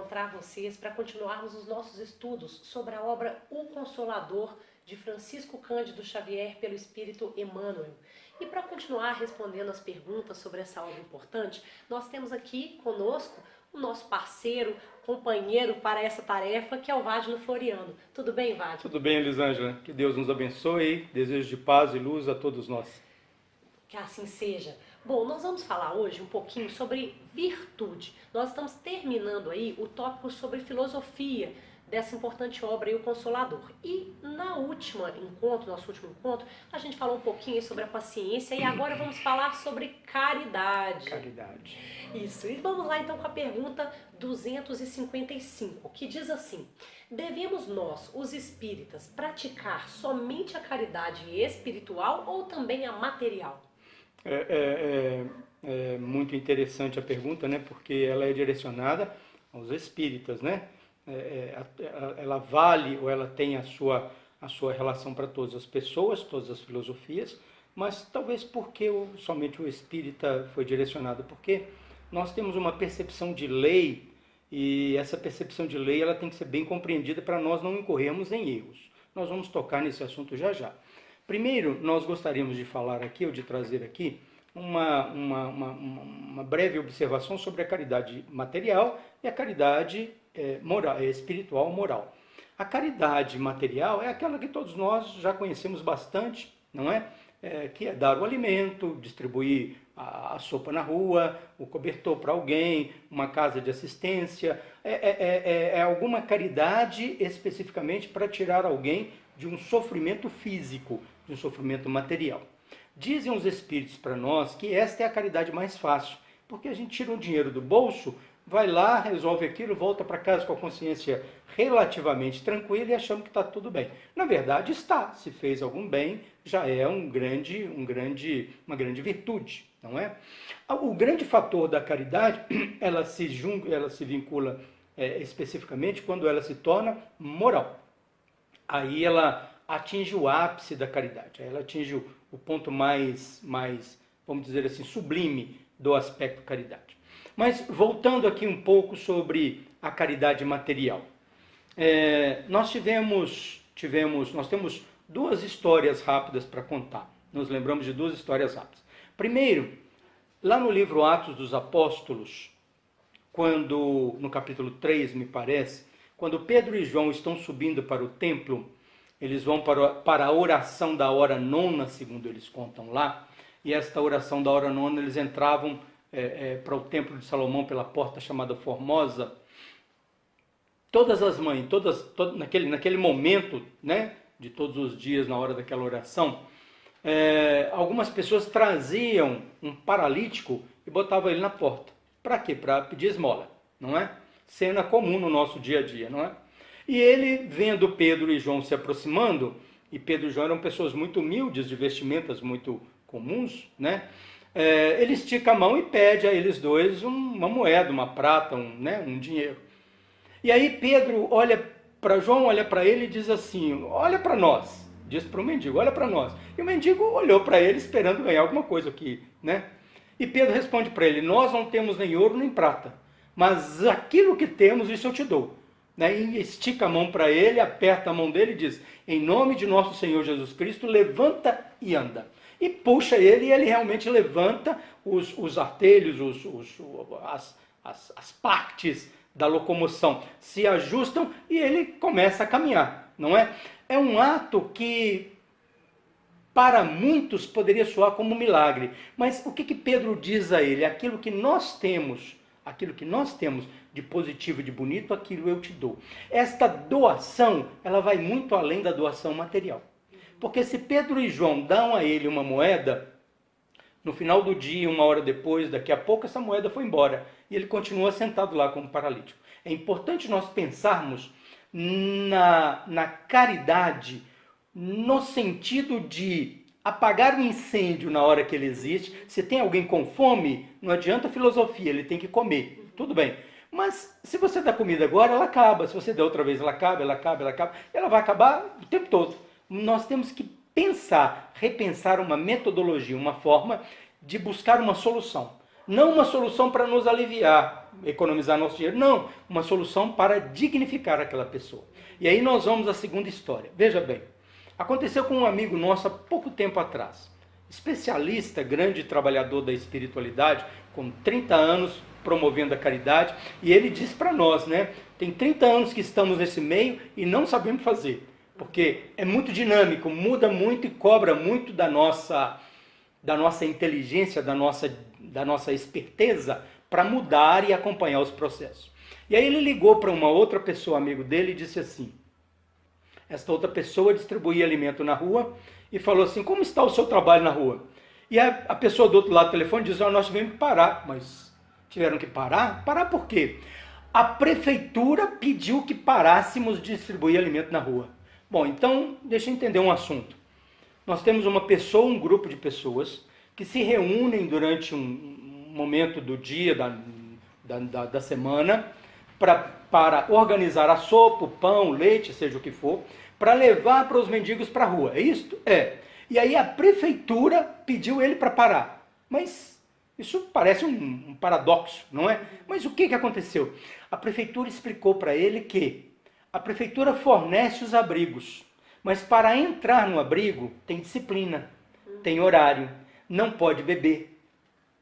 encontrar vocês para continuarmos os nossos estudos sobre a obra O Consolador, de Francisco Cândido Xavier, pelo Espírito Emmanuel. E para continuar respondendo as perguntas sobre essa obra importante, nós temos aqui conosco o nosso parceiro, companheiro para essa tarefa, que é o Wagner Floriano. Tudo bem, Wagner? Tudo bem, Elisângela. Que Deus nos abençoe. Desejo de paz e luz a todos nós. Que assim seja. Bom, nós vamos falar hoje um pouquinho sobre virtude. Nós estamos terminando aí o tópico sobre filosofia dessa importante obra aí, O Consolador. E nosso último encontro, a gente falou um pouquinho sobre a paciência e agora vamos falar sobre caridade. Caridade. Isso. E vamos lá então com a pergunta 255, que diz assim: devemos nós, os espíritas, praticar somente a caridade espiritual ou também a material? É muito interessante a pergunta, né? Porque ela é direcionada aos espíritas, né? Ela vale ou ela tem a sua relação para todas as pessoas, todas as filosofias, mas talvez porque somente o espírita foi direcionado, porque nós temos uma percepção de lei e essa percepção de lei ela tem que ser bem compreendida para nós não incorrermos em erros. Nós vamos tocar nesse assunto já já. Primeiro, nós gostaríamos de falar aqui, ou de trazer aqui, uma breve observação sobre a caridade material e a caridade moral, espiritual moral. A caridade material é aquela que todos nós já conhecemos bastante, não é? Que é dar o alimento, distribuir a sopa na rua, o cobertor para alguém, uma casa de assistência. É alguma caridade especificamente para tirar alguém de um sofrimento físico, de um sofrimento material. Dizem os espíritos para nós que esta é a caridade mais fácil, porque a gente tira um dinheiro do bolso, vai lá, resolve aquilo, volta para casa com a consciência relativamente tranquila e achando que está tudo bem. Na verdade está, se fez algum bem, já é uma grande virtude, não é? O grande fator da caridade, ela se vincula especificamente quando ela se torna moral. Aí ela atinge o ápice da caridade, ela atinge o ponto mais, vamos dizer assim, sublime do aspecto caridade. Mas voltando aqui um pouco sobre a caridade material. Nós temos duas histórias rápidas para contar. Nos lembramos de duas histórias rápidas. Primeiro, lá no livro Atos dos Apóstolos, quando, no capítulo 3, me parece, quando Pedro e João estão subindo para o templo, eles vão para a oração da hora nona, segundo eles contam lá, e esta oração da hora nona, eles entravam para o templo de Salomão pela porta chamada Formosa. Todas as mães, naquele momento, né, de todos os dias, na hora daquela oração, algumas pessoas traziam um paralítico e botavam ele na porta. Para quê? Para pedir esmola, não é? Cena comum no nosso dia a dia, não é? E ele, vendo Pedro e João se aproximando, e Pedro e João eram pessoas muito humildes, de vestimentas muito comuns, né? Ele estica a mão e pede a eles dois uma moeda, uma prata, um dinheiro. E aí Pedro olha para João, olha para ele e diz assim: olha para nós. Diz para o mendigo: olha para nós. E o mendigo olhou para ele esperando ganhar alguma coisa aqui, né? E Pedro responde para ele: nós não temos nem ouro nem prata, mas aquilo que temos, isso eu te dou. E estica a mão para ele, aperta a mão dele e diz: em nome de nosso Senhor Jesus Cristo, levanta e anda. E puxa ele, e ele realmente levanta os artelhos, as partes da locomoção se ajustam e ele começa a caminhar, não é? É um ato que para muitos poderia soar como um milagre, mas o que Pedro diz a ele? Aquilo que nós temos de positivo e de bonito, aquilo eu te dou. Esta doação, ela vai muito além da doação material. Porque se Pedro e João dão a ele uma moeda, no final do dia, uma hora depois, daqui a pouco, essa moeda foi embora. E ele continua sentado lá como paralítico. É importante nós pensarmos na caridade, no sentido de apagar o incêndio na hora que ele existe. Se tem alguém com fome, não adianta filosofia, ele tem que comer. Tudo bem. Mas se você dá comida agora, ela acaba. Se você der outra vez, ela acaba. Ela vai acabar o tempo todo. Nós temos que repensar uma metodologia, uma forma de buscar uma solução. Não uma solução para nos aliviar, economizar nosso dinheiro. Não, uma solução para dignificar aquela pessoa. E aí nós vamos à segunda história. Veja bem, aconteceu com um amigo nosso há pouco tempo atrás. Especialista, grande trabalhador da espiritualidade, com 30 anos promovendo a caridade. E ele diz para nós, né? Tem 30 anos que estamos nesse meio e não sabemos fazer. Porque é muito dinâmico, muda muito e cobra muito da nossa inteligência, da nossa esperteza para mudar e acompanhar os processos. E aí ele ligou para uma outra pessoa, amigo dele, e disse assim, esta outra pessoa distribuía alimento na rua e falou assim, como está o seu trabalho na rua? E a pessoa do outro lado do telefone diz, nós tivemos que parar. Mas tiveram que parar? Parar por quê? A prefeitura pediu que parássemos de distribuir alimento na rua. Bom, então deixa eu entender um assunto. Nós temos uma pessoa, um grupo de pessoas que se reúnem durante um momento do dia, da semana, para organizar a sopa, o pão, o leite, seja o que for, para levar para os mendigos para a rua. É isso? É. E aí a prefeitura pediu ele para parar. Mas isso parece um paradoxo, não é? Mas o que aconteceu? A prefeitura explicou para ele que a prefeitura fornece os abrigos, mas para entrar no abrigo tem disciplina, tem horário, não pode beber,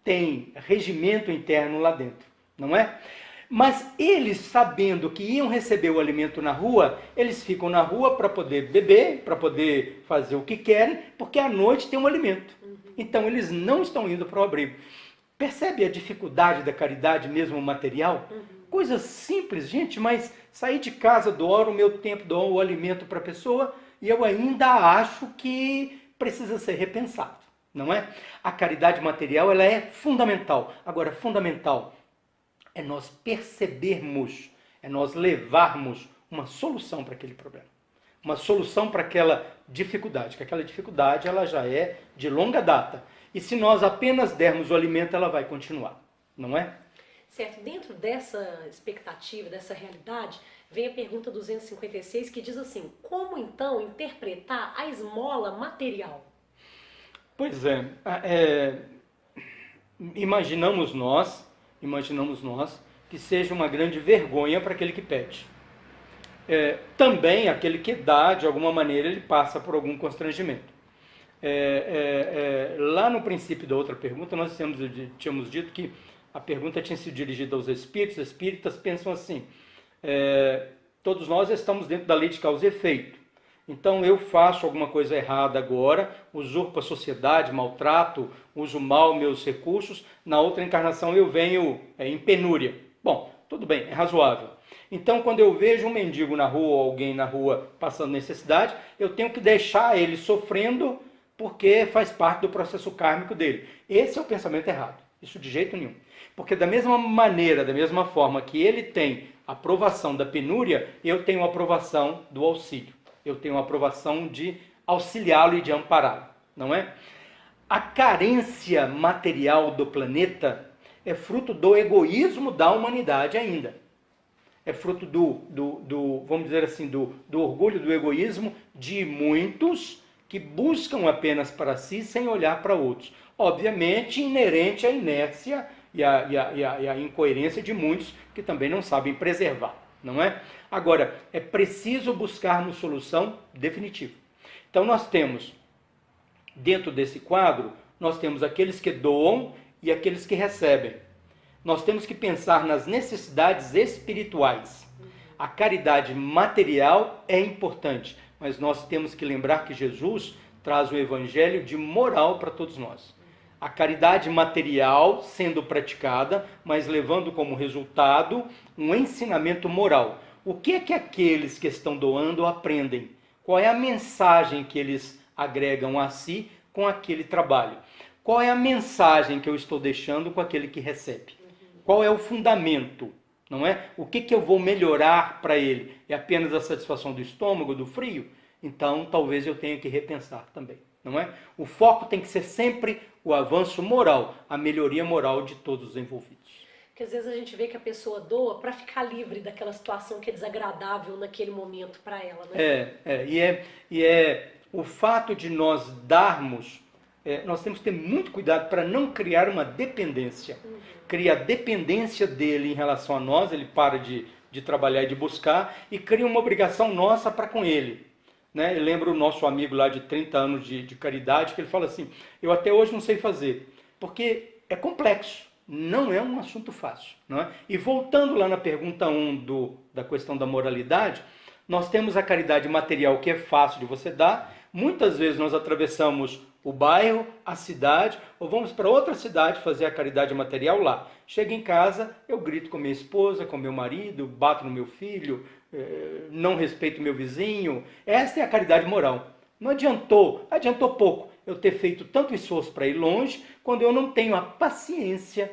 tem regimento interno lá dentro, não é? Mas eles, sabendo que iam receber o alimento na rua, eles ficam na rua para poder beber, para poder fazer o que querem, porque à noite tem um alimento. Então eles não estão indo para o abrigo. Percebe a dificuldade da caridade mesmo material? Coisas simples, gente, mas sair de casa, doar o meu tempo, doar o alimento para a pessoa, e eu ainda acho que precisa ser repensado, não é? A caridade material, ela é fundamental. Agora, fundamental é nós percebermos, é nós levarmos uma solução para aquele problema. Uma solução para aquela dificuldade, que aquela dificuldade ela já é de longa data. E se nós apenas dermos o alimento, ela vai continuar, não é? Certo, dentro dessa expectativa, dessa realidade, vem a pergunta 256 que diz assim, como então interpretar a esmola material? Pois é, imaginamos nós que seja uma grande vergonha para aquele que pede. Também aquele que dá, de alguma maneira, ele passa por algum constrangimento. Lá no princípio da outra pergunta, nós tínhamos dito que a pergunta tinha sido dirigida aos espíritos. Os espíritas pensam assim, todos nós estamos dentro da lei de causa e efeito. Então eu faço alguma coisa errada agora, usurpo a sociedade, maltrato, uso mal meus recursos, na outra encarnação eu venho em penúria. Bom, tudo bem, é razoável. Então quando eu vejo um mendigo na rua ou alguém na rua passando necessidade, eu tenho que deixar ele sofrendo porque faz parte do processo kármico dele. Esse é o pensamento errado, isso de jeito nenhum. Porque da mesma maneira, da mesma forma que ele tem a aprovação da penúria, eu tenho a aprovação do auxílio. Eu tenho a aprovação de auxiliá-lo e de ampará-lo, não é? A carência material do planeta é fruto do egoísmo da humanidade ainda. É fruto vamos dizer assim, do orgulho, do egoísmo de muitos que buscam apenas para si sem olhar para outros. Obviamente, inerente à inércia e à incoerência de muitos que também não sabem preservar, não é? Agora, é preciso buscarmos solução definitiva. Então nós temos, dentro desse quadro, nós temos aqueles que doam e aqueles que recebem. Nós temos que pensar nas necessidades espirituais. A caridade material é importante, mas nós temos que lembrar que Jesus traz o evangelho de moral para todos nós. A caridade material sendo praticada, mas levando como resultado um ensinamento moral. O que é que aqueles que estão doando aprendem? Qual é a mensagem que eles agregam a si com aquele trabalho? Qual é a mensagem que eu estou deixando com aquele que recebe? Qual é o fundamento? Não é? O que eu vou melhorar para ele? É apenas a satisfação do estômago, do frio? Então, talvez eu tenha que repensar também, não é? O foco tem que ser sempre o avanço moral, a melhoria moral de todos os envolvidos. Porque às vezes a gente vê que a pessoa doa para ficar livre daquela situação que é desagradável naquele momento para ela, né? E é o fato de nós darmos nós temos que ter muito cuidado para não criar uma dependência. Cria a dependência dele em relação a nós, ele para de trabalhar e de buscar, e cria uma obrigação nossa para com ele. Né? Eu lembro o nosso amigo lá de 30 anos de caridade, que ele fala assim, eu até hoje não sei fazer, porque é complexo, não é um assunto fácil. Não é? E voltando lá na pergunta 1 da questão da moralidade, nós temos a caridade material que é fácil de você dar, muitas vezes nós atravessamos o bairro, a cidade, ou vamos para outra cidade fazer a caridade material lá. Chego em casa, eu grito com minha esposa, com meu marido, bato no meu filho, não respeito meu vizinho. Esta é a caridade moral. Não adiantou pouco eu ter feito tanto esforço para ir longe, quando eu não tenho a paciência,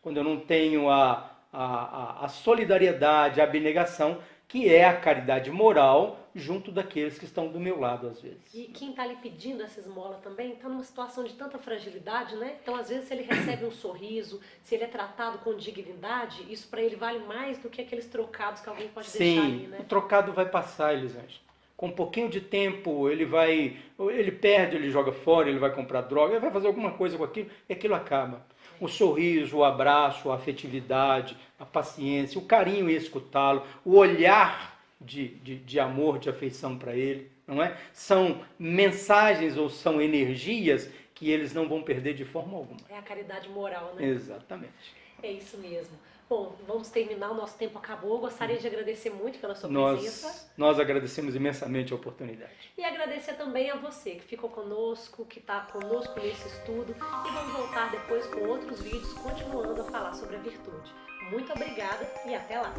quando eu não tenho a solidariedade, a abnegação, que é a caridade moral junto daqueles que estão do meu lado, às vezes. E quem está lhe pedindo essa esmola também está numa situação de tanta fragilidade, né? Então, às vezes, se ele recebe um sorriso, se ele é tratado com dignidade, isso para ele vale mais do que aqueles trocados que alguém pode deixar ali, né? Sim, o trocado vai passar, Elisângela. Com um pouquinho de tempo, ele perde, ele joga fora, ele vai comprar droga, ele vai fazer alguma coisa com aquilo, e aquilo acaba. O sorriso, o abraço, a afetividade, a paciência, o carinho em escutá-lo, o olhar de amor, de afeição para ele, não é? São mensagens ou são energias que eles não vão perder de forma alguma. É a caridade moral, né? Exatamente. É isso mesmo. Bom, vamos terminar, o nosso tempo acabou. Eu gostaria de agradecer muito pela sua presença. Nós agradecemos imensamente a oportunidade. E agradecer também a você que ficou conosco, que está conosco nesse estudo. E vamos voltar depois com outros vídeos, continuando a falar sobre a virtude. Muito obrigada e até lá!